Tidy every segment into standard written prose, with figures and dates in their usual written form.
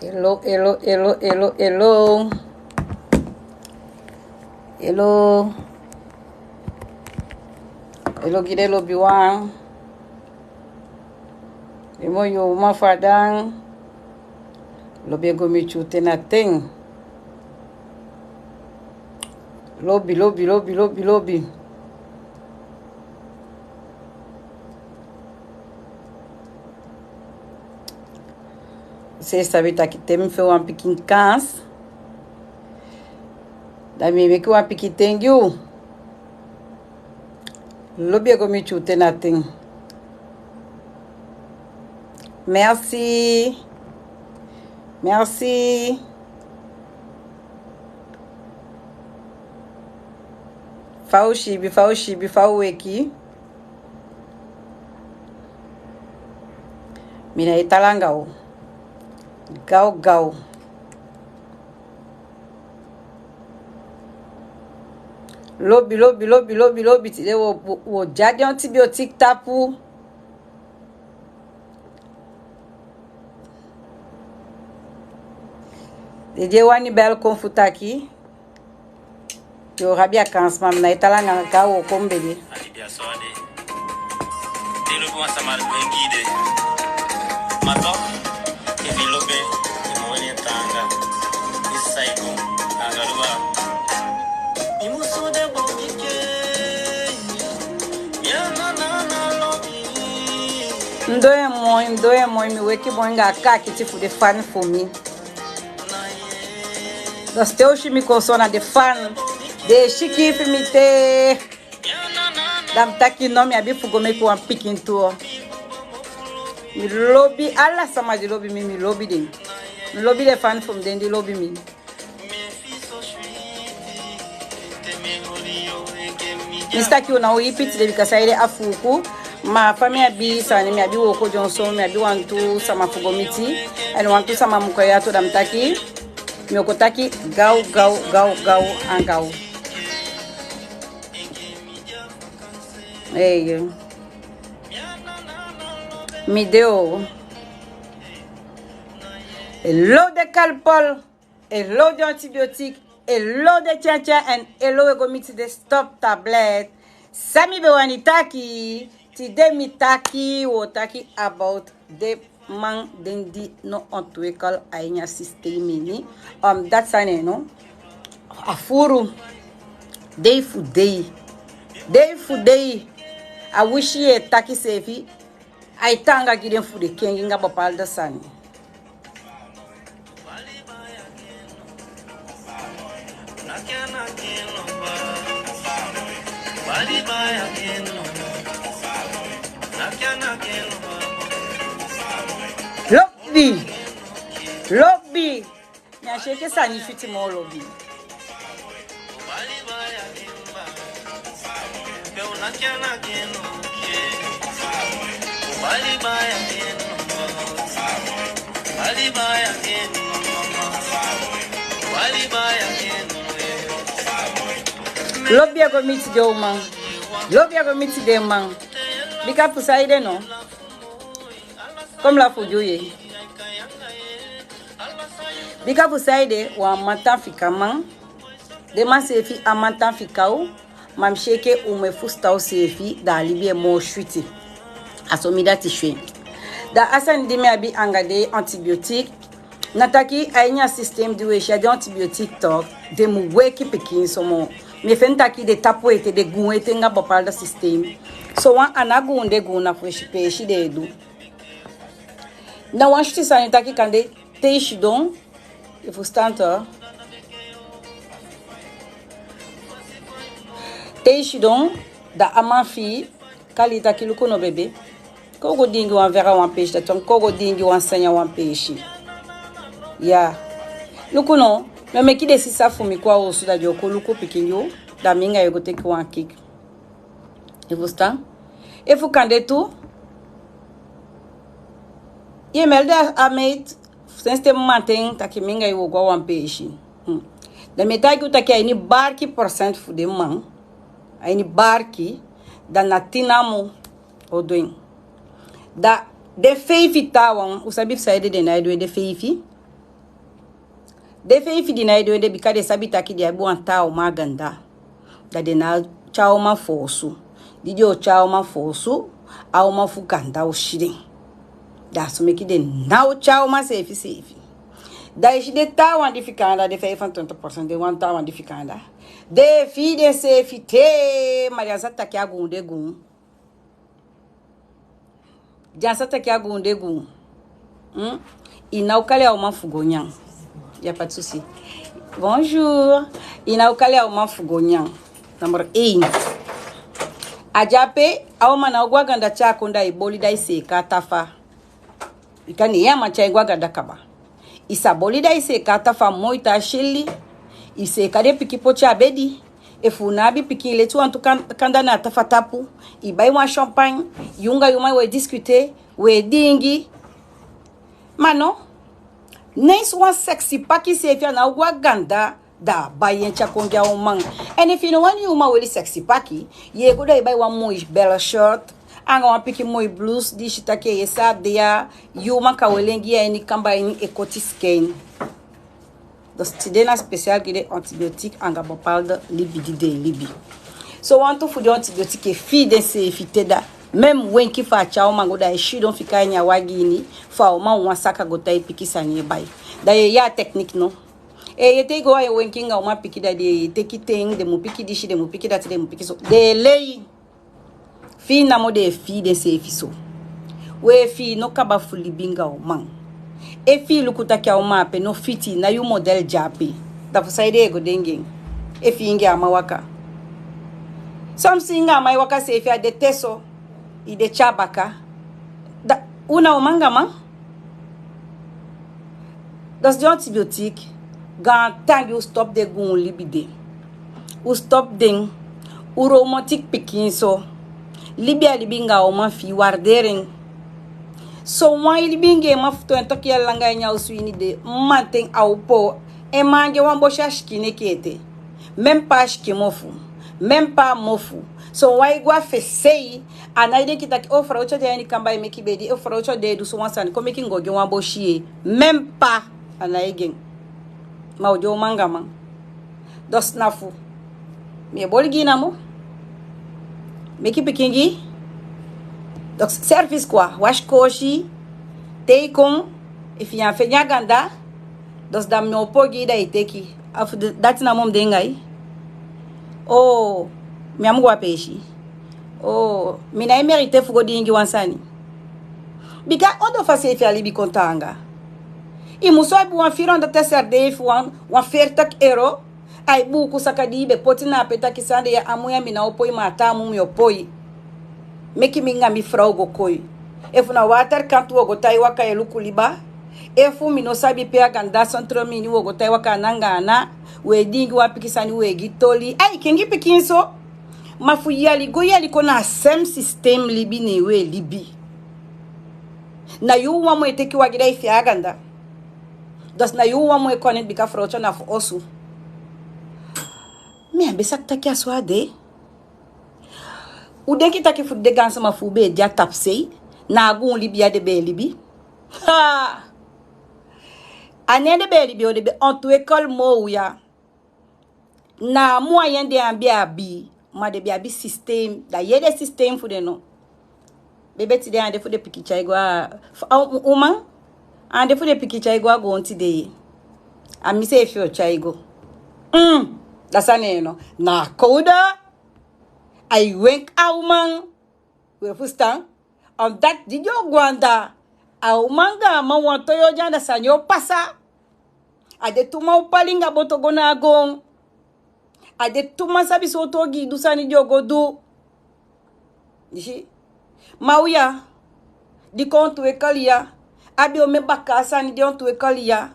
Hello, hello, hello, hello, hello. Hello. Hello, gide lo biwang. Emo yo ma fadang. Lobi go mi chute na ting. Lobi. Você sabe tá que tem foi um pequeno cans. Da me que um pequeno tem you. Lobi go mi chute na ting. Merci. Fau chibi, fau aqui. Mina italangau. Gau. Lobi. Tide wo jadi antibiotique tapu. Dede wani bel confuta aqui. Yo rabia cansa mam na italanga gau kombele. Telo com essa marca guide. Mato. Evilobe, imoni tanga, isaigo, angaruba. Imuso de bobike, ya na lobi. Ndoye moi mi weki bonga kaki tifu de fan for me. Das teu me consona de fan, de chiki fimite. Dam taki nome abi fugome ko am picking tour. Mi lobby alla sama di lobby mi lobby de. Mi lobby de fan from den di lobby mi. Mista ki ona o ipit de bikasaire afuku. Ma famia bi sani mi abi woko Johnson mi abi wantu sama fugomiti. And wantu sama mukoya to dam taki. Mi okotaki gau angau. Hey. Mi deu. Hello de calpol, hello de antibiotique, hello de tchancha, and hello egomiti de stop tablet. Sami bewani taki, ti de mi taki wo taki about de man dendi no ontwikkel ainya systemi ni. Dat zijn no. Afuru. Day for day. I wish ye taki sefi. I tanga giden fu de kengi nga bapal da sani. Lobby. Nya sheke sani fiti mo lobby. Lobby go meet the man. Lobby go meet the man. Bika pusaide no. Comme la fujoye. Bika pusaide wa matan fikaman. De man sefi amantan fikau. Mam sheke ume fustau sefi da libi mo shuti. Asomida tishwe. Da asan dimi abi angade antibiotique. Nataki ainya system di wesha de antibiotique talk. De mu weki pekin somo. Me fentaki de tapo ete de gun ete nga bopal da system. So wan anagunde guna fushi peshi de edu. Na wan shti sanitaki kande teishi don. E fustanta. Teishi don da amanfi kalita kiluko no bebe. Kogo dingi wan vera wan peishi da tom kogo dingi wan sanya wan peishi. Ya. Luko no, me ki desi sa fumi kwa osu da joko luko pikinyo da minga yogote ki wan kik. E vusta? E fu kande tu? Ye melde a mate senste maten taki minga yogo wan peishi. Da metaki utaki aini barki % fu de man. Aini barki da natinamo odoin. Da de feifi tawan, usabi saide de na de feifi. de fe fi dina ido de bikade sabita ki de bu anta o maganda da de na chao ma fosu di jo chao ma fosu au ma fukanda o shirin da so me ki de na o chao ma sefi da is de ta wan di fikanda de 25% de wan ta wan di fikanda de fi de sefi te maria zata ki agunde gun ja sata ki agunde gun ina o kale au ma fugonyan. Y a pas de souci. Bonjour. Ina ukale au mafugonyan. Number 1. Ajape au mana ugwa ganda chako nda iboli da ise katafa. Ikani ya macha igwa ganda kaba. Isa boli da ise katafa moita shili. Ise kade piki pocha abedi. Efunabi piki letu antu kanda na tafatapu. Ibai wa champagne. Yunga yuma we discuter. We dingi. Mano. Nice one sexy paki sefia na ugwa ganda da bayen chakongia umang. And if you know when you really sexy paki, ye go da buy one more bella shirt, anga one piki more blues, di shitake yesa dia, you man ka welengi any kamba in ekoti skin. Dus today na special gide antibiotique anga bopalde libi de libi. So want to food antibiotique feed se fiteda. Même when ki fa chao mango da shi don fika nya wagini fa o man wan saka go tai piki sanye bai da ya technique no ye te go ay when kinga o ma piki da de te ki ting de mu piki di shi de mu piki da de mu piki so de lei fi na mo de fi de se fi so we fi no kaba fuli binga o man e fi lukuta kya o ma pe no fiti na yu model japi da fa sai de go dengen e fi nge amawaka something ama waka se fi de teso ide chabaka da una omangama das de antibiotique gantang you stop de gun libide u stop den u romantique pikin so libia libinga o ma fi wardering so wa libinge ma futo en toki langa nya uswini de manten au po e mange wan bo shashkine kete même pas shkimofu même pas mofu so why go say anaide kitaki ofra ocho de ani kamba meki bedi ofra ocho de du so wansan ko meki ngoge wan bo shie même pas anaigen mawjo mangama dos nafu me bolgina mo meki pikingi donc service quoi wash koshi teikon if ya fenya ganda dos dam no pogi da iteki afu datina mom de ngai oh mi amu wa peshi oh mina emerite fugo dingi wansani bika odo fase fi ali bi kontanga e muso bu wan fironda teser de fu wan fertak ero ai bu ku sakadi be potina peta kisande ya amu ya mina opoi mata mu mi opoi meki minga mi fraugo koi efu na water kantu ogo tai waka elukuliba efu mino sabi pe aganda centro mini ogo tai waka nangana we dingi wa pikisani we gitoli ai kengi pikinso mafu yali go yali kona same system libi ne we libi na yu wa mo eteki wa gida ifi aganda dos na yu wa mo connect bika frocho na fu osu mi abesa taki aswade u deki taki fu de gansa mafu be dia tapsei na agun libi ade be libi ha anende be libi o de be on to école mo ya na moyen de ambiabi ma de biabi system da yede system fu de no bebe ti de ande fu de pikicha igwa uma ande fu de pikicha igwa go onti de ami se fi o chaigo da saneno na koda I went auman we fustan on that did you gwanda aumanga ma wanto yo janda sanyo pasa ade tuma upalinga botogona agon ade tuma sabi soto gi dusani jogodu dishi mauya di kontu ekalia abi o mebaka sani di ontu ekalia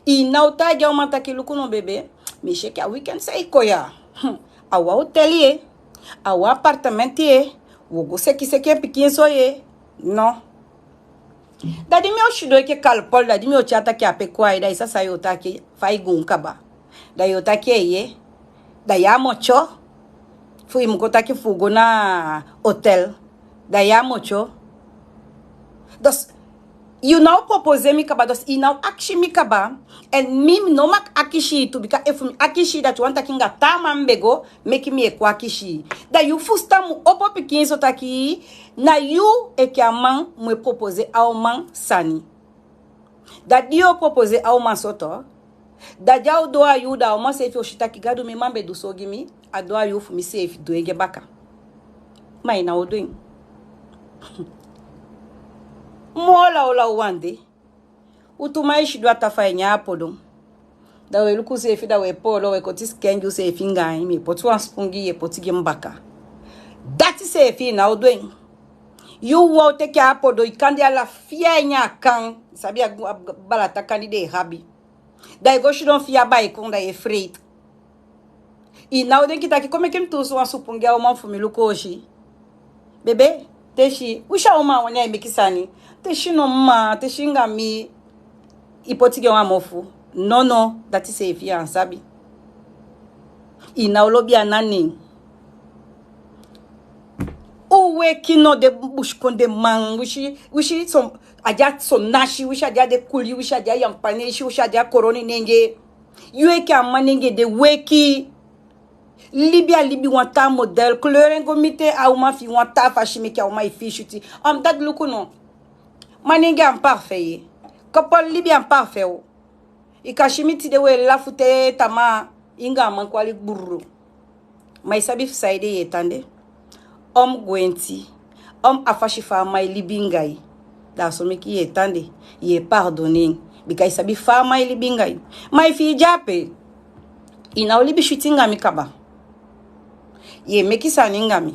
ina utaja o mataki lukuno bebe mi sheke a weekend sai koya awa hotelie awa apartamentie wogo seki pikin soye no dadi mi o shido ke kalpol dadi mi o chata ke apekwa ida isa sayo take fai gunkaba da yo take ye da ya mocho fui mkota ki fugo na hotel da ya mocho dos You now propose me kaba dos you now action me kaba and me no mak akishi to because if akishi that you want taking a tamambego make me a kwakishi that you fusta mu opo pikin so taki na you e kiaman me propose au man sani that you propose au man soto that jau do you da au man se fi oshitaki gado me mambe do so gimi ado you fu mi se fi do ege baka mai na odoing mola ola wande utumai shidwa tafanya apodon da we luku se fi da we polo we kotis kenju se fi ngai mi potu anspungi e potigi mbaka that se fi na odoing you wo take apodo ikandi ala fianya kan sabia balata kandide habi da go shidon fia bai konda e freit e na odoing kitaki como é que tu so anspungi ao man fumi luku hoje bebe teshi usha uma wanya mikisani teshi no ma teshi ngami ipotige wa mofu no that is a fian sabi ina olobi anani uwe kino de bushkonde man wishi some aja so nashi wishi aja de kuli wishi aja yampane wishi aja koroni nenge yue ka manenge de weki libi wanta model couleur ngomite au ma fi wanta fashimiki au ma ifishuti am dat lukuno manenge am parfait couple libi am parfait o ikashimiti de we la fute tama inga mankwali burru mai sabi saide yetande gwenti afashifa mai libingai da so miki yetande ye pardonner bika sabi fa mai libingai mai fi jape ina olibi shootinga mikaba ye meki saningami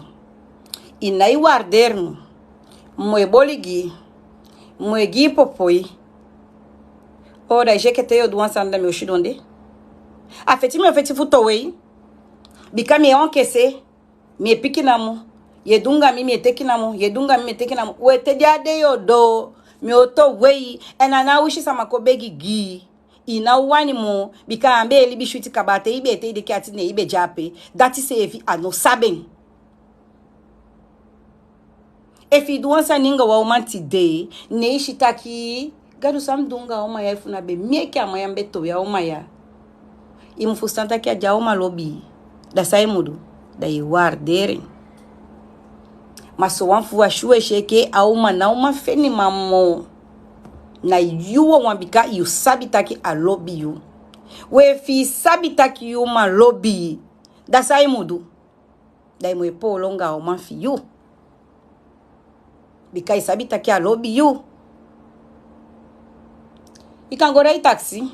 inai wardermu moe boligi moe gi popoi ora jekete yo duan sanda meu shidonde afeti futowei bikami onkese me pikinamu ye dunga mi me tekinamu we te jade yo do mi oto wei enana wishi samakobegi gi ina wani mo bika ambe libi shuti kabate ibe te de kati ne ibe jape that is if ano saben if you want saninga wa umanti day ne shitaki gadu sam dunga o maya funa be mieke amaya mbeto ya o maya imfustanta ki aja o malobi da saimudu da iwardere maso wanfu wa shuwe sheke a uma na uma feni mamo na yuwa wambika yu sabitaki a lobby you we fi sabitaki yu ma lobby da saimudu da imwe po longa o man fi you bika sabitaki a lobby you ikangora i taxi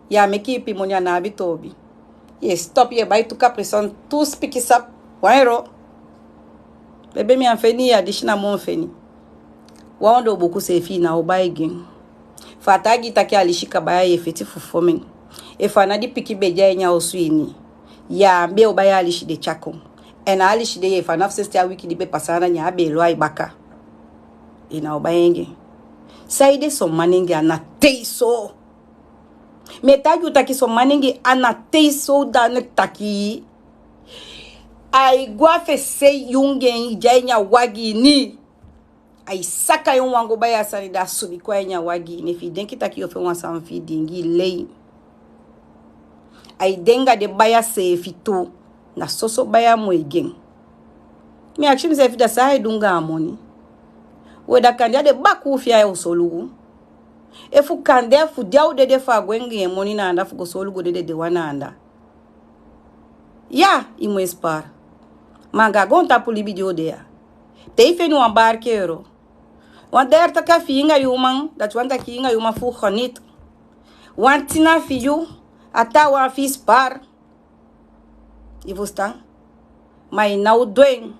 ya meki pimonya na abitobi ye stop ye bai tuka prison tu speak up wairo bebe mi anfeni ya dishina mo anfeni wando boku se fi na obaigin fatagi taki alishika baya yefeti fufomen efana di piki beja nya oswini ya mbe obaya alishi de chako ena alishi de efana fsesta wiki di be pasana nya abelo ai baka ina obaenge saide so maningi anateiso metagi utaki so maningi anateiso da taki ai guafe se yungen janya wagi ni ai saka yon wango baya sani da subi kwa nya wagi ne fi denki taki ofe wan san fi dingi lei ai denga de baya se fito na soso baya mwegen mi action se fi da sai dunga amoni weda kandia de baku fi ay osolugu efu kandia fu diaw de fa gwenge moni na anda fu go solugu de wana anda ya imo espar manga gonta pulibi de odea te fe no embarqueiro wanderta ka finga yuman dat wanta kinga yuma fu khonit wantina fiyu ata wa fi spar e vostan mai na udwen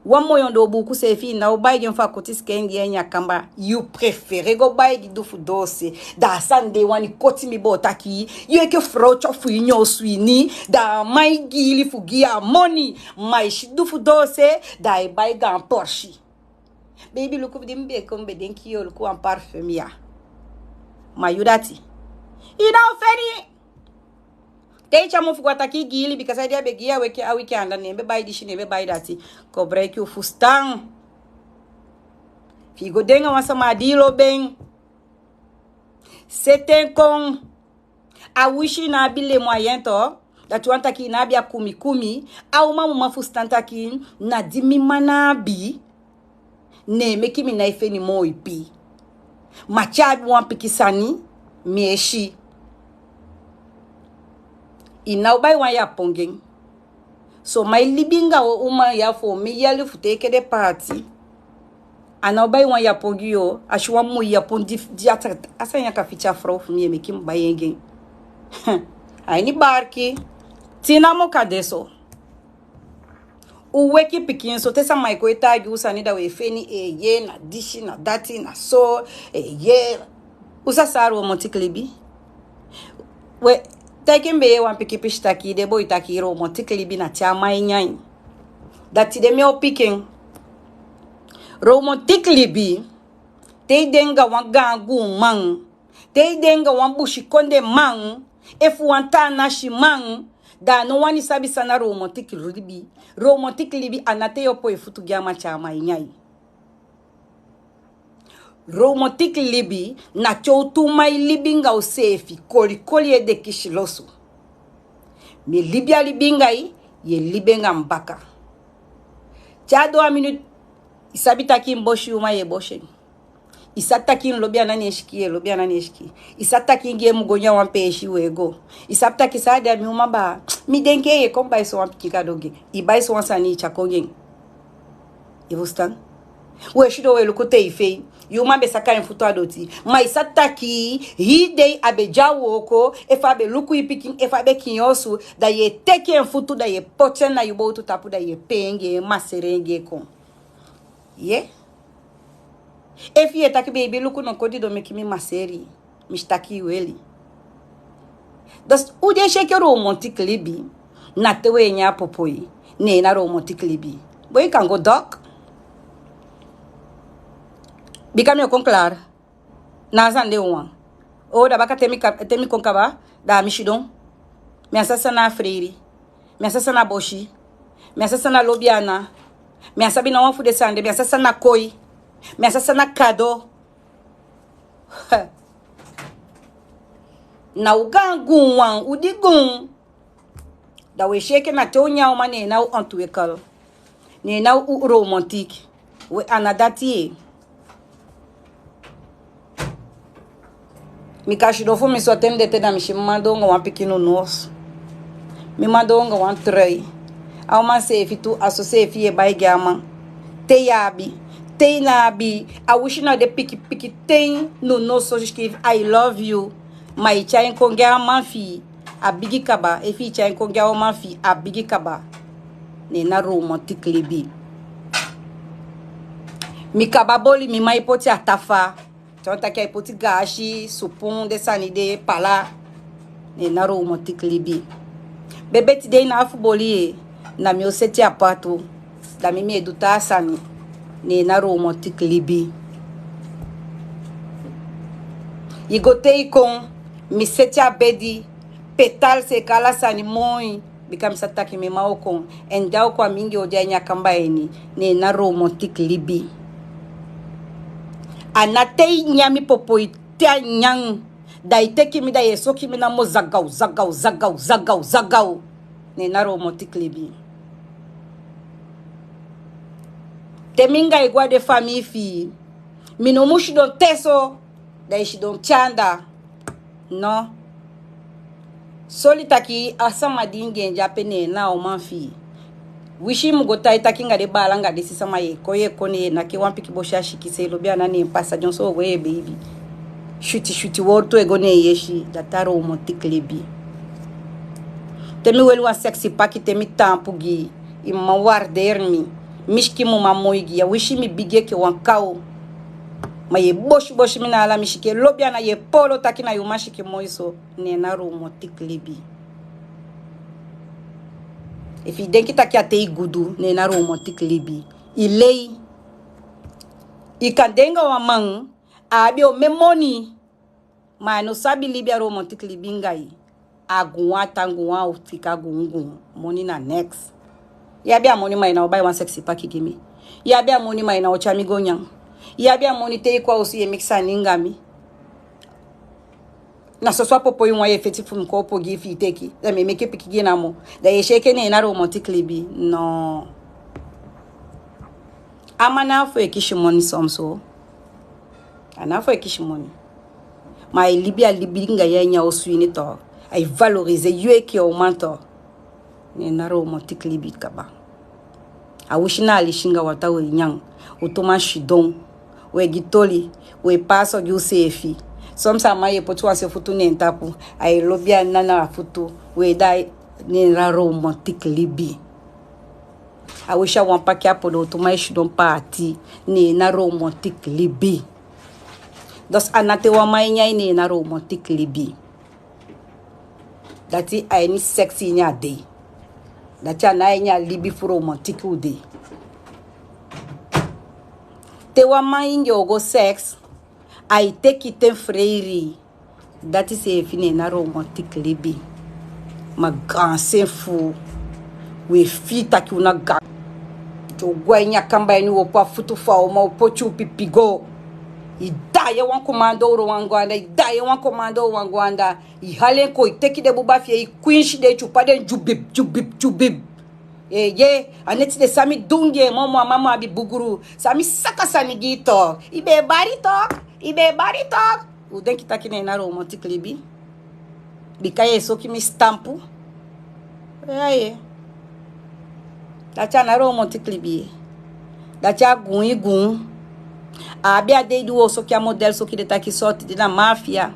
wa moyo ndo buku se fi na ubaigi mfa kotis kengi enya kamba you prefer go baigi do fu doce da sande wani koti mi botaki you eke frocho fu inyo swini da mai gili fu gia money mai shi do fu doce da e baiga en Porsche baby luku dimbe kombe denki yo luku en parfum ya mayudati ina oferi techa mo fukwata ki gili because idea begia weke a weekend and be buy dish ne be buy dati ko break you fustan Figo denga wan sama dilo beng. Seten kon. A wishi na bile moyen to. Dat you want ki na bia kumi kumi. A uma muma fustanta ki na dimi mana bi. Ne meki mi na ife ni mo ipi. Machabi wan pikisani. Mieshi. Ina ubay wan ya pongeng. So my libinga o uma ya fo mi yali futeke de party. Ana ubay wan ya pongio. Ashwa mu ya pondi diata. Asa ya ka ficha fro mi meki mbayenge. Ai ni barki. Tina mo kadeso. Uweki pikin so tesa maiko etagi usani da we feni ye na dishi na dati na so ye usa saru romantique libi. We taking be wan piki pishtaki de boy taki romantique libi na chama nyai. Dati de me o pikin. Romantique libi te denga wan gangu mang. Te denga wan bushi konde mang. Efu wanta na shi mang. Da no wani sabi sana romantique libi. Romantique libi anate yo po efutu gyama chama nyai. Romantique libi na chotu mai libinga o sefi koli e de kishilosu. Me libia libinga ye libenga mbaka. Chado a minute isabi takin boshi uma ye boshi. Isatakin lobia nani eshki. Isatakin ge mugonya wan peshi wego. Isapta kisada mi uma ba. Mi denke ye komba iso wan pikika doge. Iba iso wan sani chakongen. Ivustan? We shido we lukote ife. Yuma be saka mfuto adoti. Ma isataki hide abeja woko. Efa be luku ipikin. Efa be kinyosu. Da ye teke mfuto da ye pochen na yubo utu tapu da ye penge. Maserenge kon. Yeah? If you take baby look no kodi do make me maseri. Mistaki weli. Das ude shake romantique libi. Na tewe nya popoi. Ne na romantique libi. Boy you can go doc. Bikami okon klar. Na zande wan. O da baka temi konkaba da mishidon. Mi asasa na friri. Mi asasa na boshi. Mi asasa na lobiana. Mi asabi na wafu de sande. Mi asasa na koi. Me asasa na kado. Na ugangu wan udigun. Da we sheke na tonya uma ne na antuekal. Ne na romantique. We anadati. Mi kashidofu mi sotem de te da mi shimandonga wan pikino nos. Mi mandonga wan trei. Au ma sefi tu asosefi e bai gama. Te yabi. Tem na bi, a wishina de piki tem no so escreve I love you. Mas tchai kongia manfi a bigi kaba, e fi tchai kongia manfi a bigi kaba. Ne na romantique libi. Mi kaba boli mi mai poti atafa. Tonta kai poti gashi, supun de sanide pala. Ne na romantique libi. Bebe ti dei na afuboli na mi oseti apato. Da mi eduta sani. Ne na romantique libi. Igotei kon mi setia bedi petal se kala sani moi bikam sataki me maokon endao kwa mingi odia nya kamba eni ne na romantique libi. Anatei nyami popoi tia nyang da iteki mi da yesoki mi na mo zagau ne na romantique libi. Teminga igwa de famille fi. Mino mushi don teso. Da ishi don chanda. No. Solita ki asama dinge njapene na oman fi. Wishi mugota itakinga de balanga de sisama ye. Koye kone na ke wampiki bosha shikise. Lobia nani mpasa jonso we baby. Shuti worto egone yeshi. Dataro romantique libi. Temi welu wa sexy paki temi tampu gi. Ima wardermi. Mishki muma moigi ya wishi mi bige ke wankao. Ma ye boshi mina ala mishike lobia na ye polo takina yumashi ke moiso. Ne na romantique libi. If you denki taki ate igudu ne na romantique libi. Ilei. Ikandenga wa mang. Abi o memoni. Ma no sabi libia romantique libi ngai. Aguwa tanguwa utika gungu. Money na next. Ya bia money mai na obai wan sexy paki gimi. Ya bia money mai na ochami gonyang. ia bia monite kwa aussi mixa ningami na so swapo po yun effective ko po give iteki da me make pikigi na mo da ye sheke ne na romantique libi no amana fo ekishimoni somso ana fo ekishimoni ma libi nga yenya osuini to ay valoriser yue ki o manto ne na romantique libi kaba a wishina alishinga wata we nyang utoma shidon we gitoli we paso gi usefi somsa maye potu ase futu ne ntapu ay lobia nana futu we dai ne na romantique libi a wisha wan pakia podo utoma shidon party ne na romantique libi dos anate wa mainya ne na romantique libi dati ay ni sexy nya day dati anaya libi fu romantique ude te wa mainyo go sex ay teki ten freiri dati se fine na romantique libi maganse fu we fita ki una ga to gwanya kamba ni wo pa futu fa o ma po chupi pigo idaye wan komando wangwanda idaye wan komando wangwanda ihale ko iteki de buba fie ikwinshi de chupa de jubib ye aneti de sami dunge momo mama abi buguru sami saka sanigito ibe barito uden kitaki ne na romantique libi bikaye so kimi stampu aye dacha na romantique libi dacha gun abia de do so que a modelo so que de tá aqui sorte de na máfia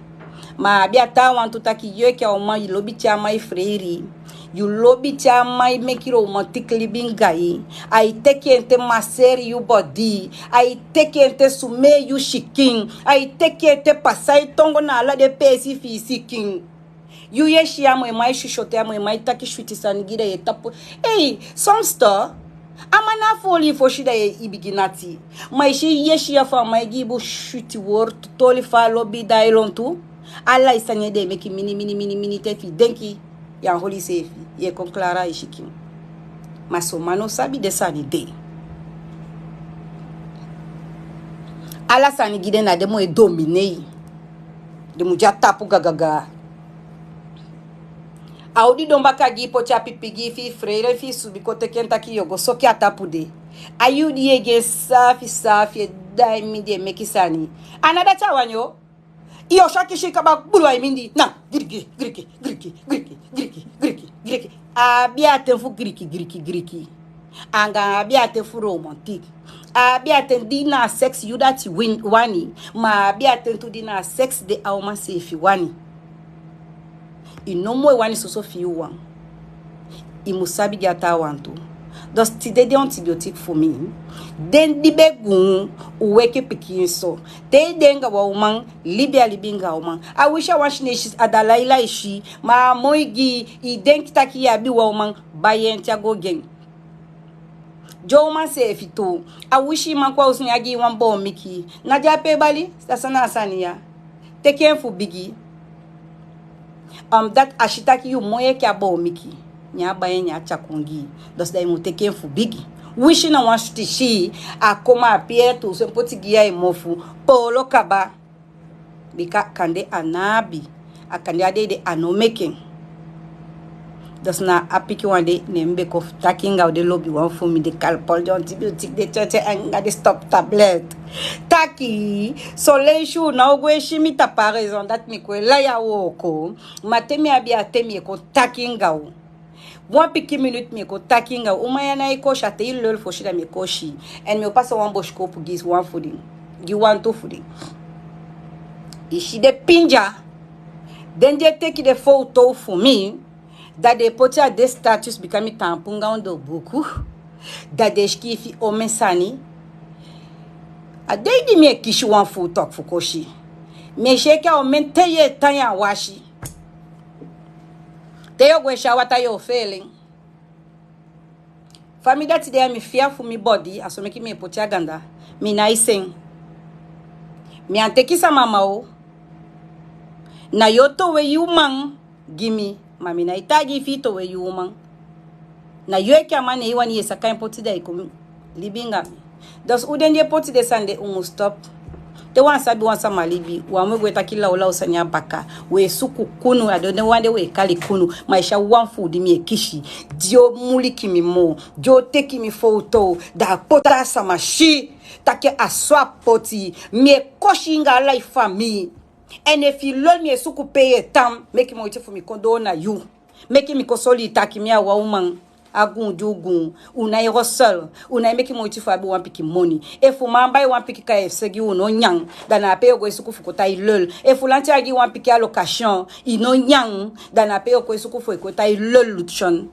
ma abia tá wantu tá aqui yo que a uma lobi tia mai freiri you lobi tia mai make romantique living guy ai take ente maseri you body ai take ente sume you chicken ai take ente passai tongo na ala de pesi fisikin you ye shia mo mai shishote mo mai tá que shuti sangira e tapo ei some store amana foli fo shida e ibiginati mai shi yeshi ya fa mai gibu shuti word toli fa lobby dailontu alla isanye de meki mini tefi denki ya holi sefi ye kon clara ishikim maso mano sabi de sani de ala sani gide na de mo e domine de mu jata pu gagaga audi domba kagi po cha pipigi fi frere fi subi kote kenta ki yogo soki atapude ayudi ege safi dai minde mekisani anada chawanyo iyo shaki shika ba bulu ay mindi na griki abiate fu griki anga abiate fu romantique abiate dina sex yudati wani ma abiate tu dina sex de auma sefi wani inomo wani soso fiuwa imusabi gata wantu dos tide de antibiotique for me den dibegun uweke pikinso te denga wa umang libinga umang I wish I was nation adalaila ishi ma moigi idenkitaki ya bi wa umang bayen tiago gen jo man se fito I wish man kwa usni agi wan bo miki na jape bali sasana asania teken fu bigi that ashitaki you moye kya bo miki nya baye nya chakungi dos dai mu teke fu bigi wishi na wan shtishi akoma apieto so potigia emofu polo kaba bika kande anabi akande ade de anomaking dos na apiki wande nembe ko takinga de lobby wan fu mi de calpol de antibiotique de tete anga de stop tablet taki soleishu na ogwe shimi ta par raison dat mi ko la ya woko matemi abia temi ko takinga o one piki minute mi ko takinga umaya na iko shate ilol fo shida mi koshi en mi passa one bosh ko pugis one fooding gi one to fooding ishi de pinja denje take the photo for me that de potia de status bikami tampunga ondo buku that de skifi o mensani a deidi me kishi one food talk fukoshi me sheka o menteye tanya washi teyo gwesha wata yo feeling famida tide mi fearful mi body asomeki me potia ganda mi naisen mi antekisa mama o na yoto we human gimi mami na itagi fito we human na yoke amane iwani esaka impoti da ikomi libinga Dos uden ye poti de sande stop. Te wan sabi wan sama libi. Wa mwe taki la usanya baka. We suku kunu. Adone wande we kali kunu. Maisha wan food mi kishi. Dio muli kimi mo. Dio te kimi foto. Da pota sama shi. Take aswa poti. Mi koshi nga life mi. And if you learn me suku pay tam. Make mo ite for mi kondo na you. Make me kosoli taki mi awa umang. Agun dugun unai hustle unai make mo tifa bi wan piki money if mamba wan piki ka segi uno nyang dana pe go isuku fukuta ilol if lanti agi wan piki allocation ino nyang dana pe go isuku fukuta ilol luchon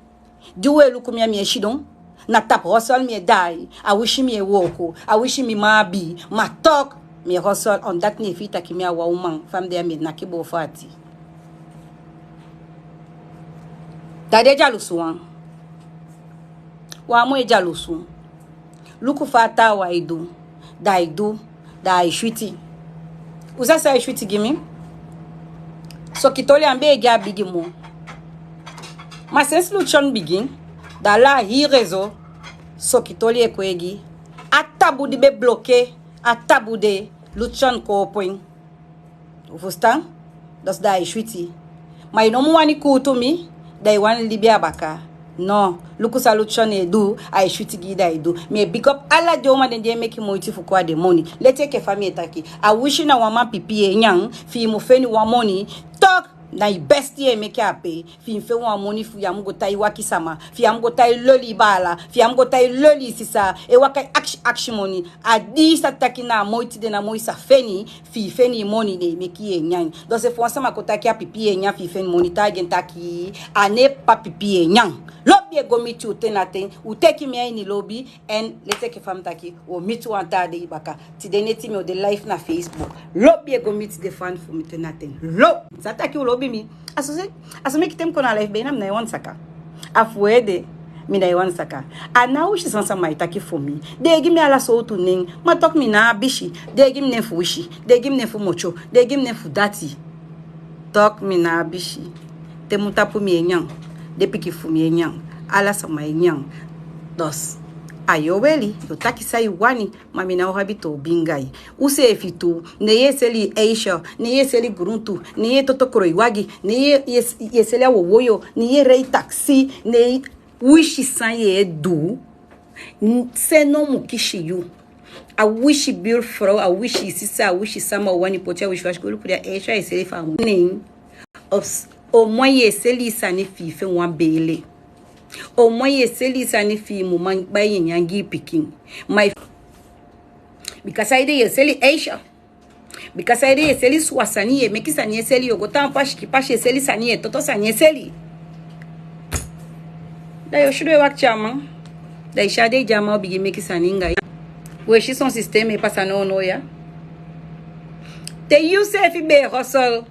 duwe lukumia mi eshidon na tap hustle mi die I wish me a woko I wish me mabi ma talk me hustle on that ne fita kimia wa umang fam there me nakibo fati dade jalusuan wa mo ejalusu luku fata wa idu da ishwiti usasa ishwiti gimi so kitole ambe ega bigimo ma sense luchon bigin da la hi rezo so kitole ekwegi atabu di be bloqué atabu de luchon ko point ufustan dos da ishwiti ma inomu wani kutumi da iwan libya baka no luku solution edu I shoot gida edu me big up alla de woman dey make motive for kwa the money let's take a family taki I wish na wama pipi nyang fi mo feni wa money talk na best year make happy fi mfe wa money fu ya mgo tai wakisama fi ya mgo tai loli bala fi ya mgo tai loli sisa e waka action money adi sataki na moiti de na moisa feni fi feni money de make ye nyang do se fo sama kotaki a pipi nyang fi feni money ta gen taki ane pa pipi nyang lobby go meet you tenaten u take me in lobby and let's take fam taki o meet one tade baka ti de neti me o de life na Facebook lobby go meet the fan for me tenaten lo sataki o lobby mi asome kitem kona life be na na wan saka afuede mi na wan saka ana ushi sansa mai taki for me de give me ala so to ning ma talk me na bishi de give me ne fushi de give me ne fu mocho de give me ne fu dati talk me na bishi te mutapu mi enyang de piki fu mi enyang ala sama enyang dos ayoweli yo taki sai wani mami na habito bingai use efitu ne yeseli Aisha ne yeseli gruntu ne ye totokoro iwagi ne yeseli awowoyo ne ye rei taxi ne wishi san ye du se no mukishi you I wish bill fro I wish sisa I wish sama wani potia wish wash go kudia Aisha yeseli famu ning o moye seli sani fi fe wan bele o moye seli sani fi mu man bayin yangi pikin my because I dey seli Aisha because I dey seli swasani e meki sani seli yogota pashi ki pashi seli sani e toto sani seli da yo shiro wak chama da isha dey jama obigi meki sani ngai we shi son système e passa no ya te you say fi be hustle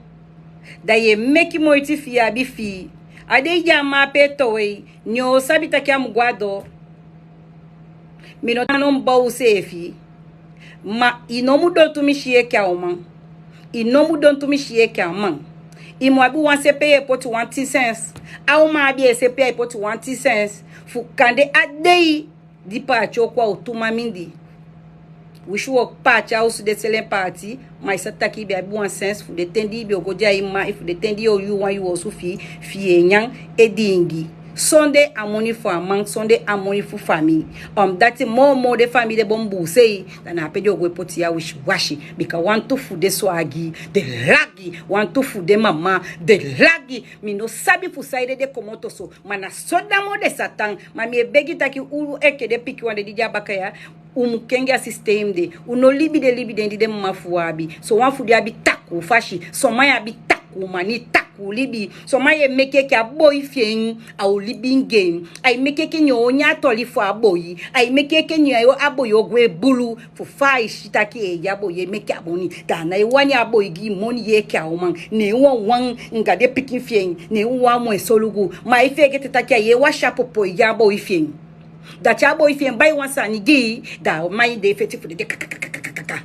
da ye meki moiti fi abi fi ade jama petowe nyo sabita kya mugwado minotano mbau sefi ma inomu don tumishie kya oman inomu don tumishie kya man imo abi wan CPA pot 20 cents au ma abi CPA pot 20 cents fu kande adei di pa chokwa utuma mindi wishu wok patch house de selling party my sataki be abi 1 cents fu de tendi bi ogodia ima if de tendi o you wan you also fi enyang edingi Sunday amoni for among Sunday amoni for family that more the family de bombu say than a pejo go potia wish washi because want to food the swagi the lagi want to food the mama the lagi mi no sabi fu side de komoto so mana soda mo de satan mami begi taki u eke de piki wande di jabakaya kenga system de uno libi de de mafuabi so wan fu dia bi taku fashi so maya bi taku mani taku libi so maye meke ke aboy fien au libing game ai meke ke nyonya toli fo aboyi ai meke ke nyo aboy ogwe bulu fo fai shitaki e yabo ye meke aboni dana e wani aboy gi moni ye ke awman ne won ngade pikin fien ne wa mo esolugu mai feke tetaki ye wa shapopo yabo ifien da chabo ifien bai wansa ni gi da mai de feti fu de kakakakaka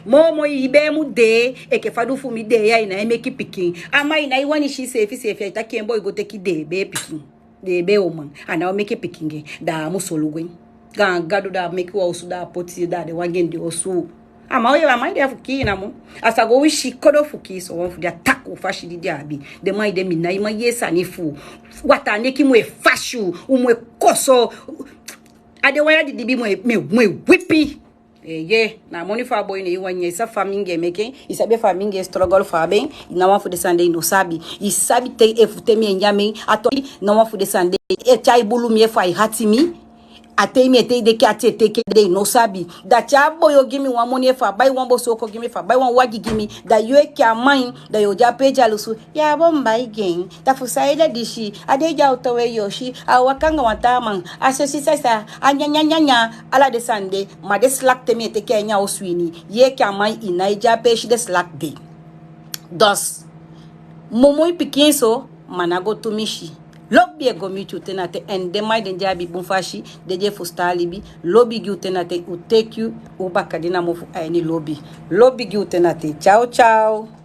momo ibe mu de e ke fadu fu mi de ya ina e make pikin ama ina I wani shi sefi ta kembo go take de be pikin de be o man ana o make pikin ge da mu solugwen gado da make wa usu da poti da de wagende osu ama we ma de fuki na mo asago wishi kodo fuki so won fu dia tako fashi di abi de mai de minai ma yesa ni fu wata ne ki mo e fashu mo e koso ade waya di bi mo whippy ye na money fa boy ne wanye sa faminge meke isabe faminge struggle fa ben na wa fu de sande no sabi isabi te e fu te mi nyame ato na wa fu de sande e chai bulu mi e fa hatimi ate mi ete de ki ate te ke de no sabi da cha boyo give me one money fa buy one boso ko give me fa buy one wagi give me da you e kya mine da yo ja pe jalusu ya bomba again da fu saile dishi ade ja otowe yoshi awakanga wataman asosi sasa anya ala de sande ma de slack te mi ete ke nya oswini ye kya mine inaija pe shi de slack de dos momo pikin so manago tumishi lobby e gomi tenate and de mai den jabi bunfashi de je fusta libi lobby gi tenate u take you u bakadina mo fu ayni lobby gi tenate ciao ciao